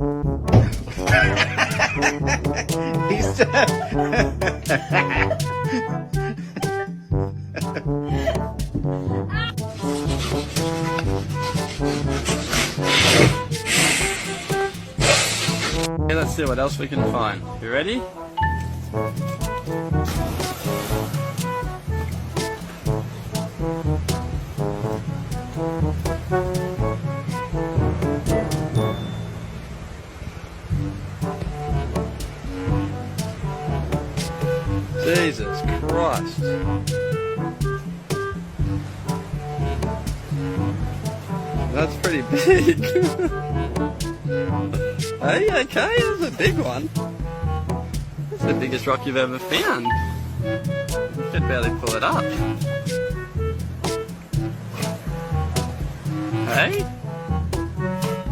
He's Okay, let's see what else we can find. You ready? Jesus Christ. That's pretty big. Hey, okay, that's a big one. That's the biggest rock you've ever found. You could barely pull it up. Hey?